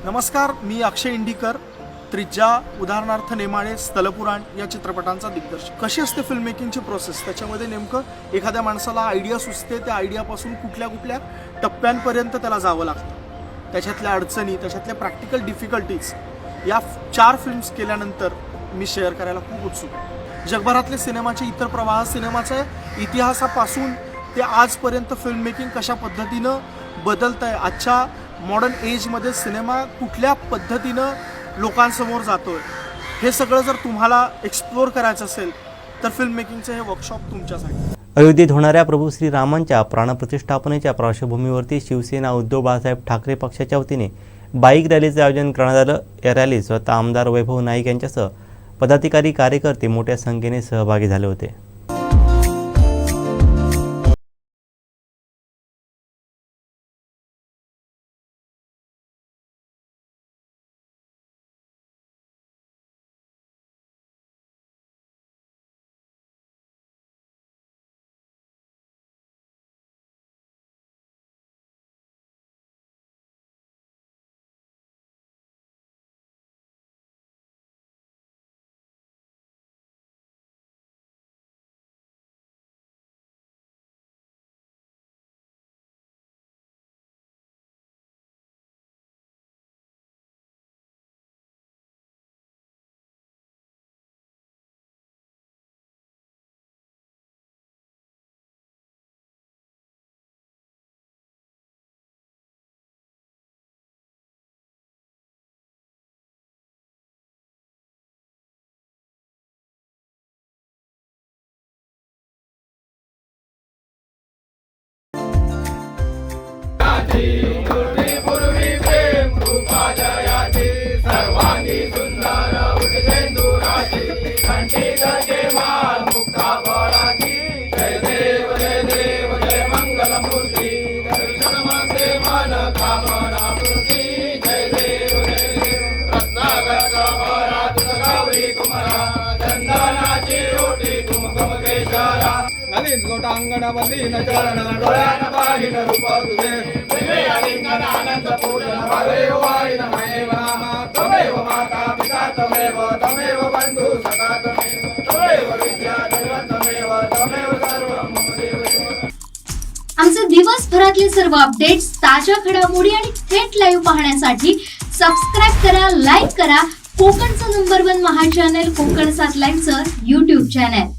नमस्कार, मी अक्षय इंडीकर. त्रिज्या, उदाहरणार्थ नेमाळे, स्थलपुराण या चित्रपटांचा दिग्दर्शक. कशी असते फिल्म मेकिंगची प्रोसेस? त्याच्यामध्ये नेमकं एखाद्या माणसाला आयडिया सुचते, त्या आयडियापासून कुठल्या कुठल्या टप्प्यांपर्यंत त्याला जावं लागतं, त्याच्यातल्या अडचणी, त्याच्यातल्या प्रॅक्टिकल डिफिकल्टीज या 4 फिल्म्स केल्यानंतर मी शेअर करायला खूप उत्सुक आहे. जगभरातले सिनेमाचे इतर प्रवाह, सिनेमाच्या इतिहासापासून ते आजपर्यंत फिल्म मेकिंग कशा पद्धतीनं बदलत आहे, आजच्या मॉडर्न एजमध्ये सिनेमा कुठल्या पद्धतीनं लोकांसमोर जातोय, हे सगळं जर तुम्हाला एक्सप्लोअर करायचं असेल तर फिल्म मेकिंगचं हे वर्कशॉप तुमच्यासाठी. अयोध्येत होणाऱ्या प्रभू श्रीरामांच्या प्राणप्रतिष्ठापनेच्या पार्श्वभूमीवरती शिवसेना उद्धव बाळासाहेब ठाकरे पक्षाच्या वतीने बाईक रॅलीचे आयोजन करण्यात आलं. या रॅलीत स्वतः आमदार वैभव नाईक यांच्यासह पदाधिकारी, कार्यकर्ते मोठ्या संख्येने सहभागी झाले होते. लोटांगणवतीन चरण डोळ्यान पाहिन रूप तुझे प्रेमे आलिंगन आनंद पूजन हरेव वाईन महेव नाम तमेव माता पिता तमेव बंधु सखा तमेव विद्या दैवत तमेव सर्व मम देव. आमचे दिवसभरातले सर्व अपडेट्स, ताज्या घडामोडी आणि थेट लाईव्ह पाहण्यासाठी सबस्क्राईब करा, लाईक करा कोकणचं नंबर 1 महा चॅनल कोकण 7 लाईव्हचं YouTube चॅनल.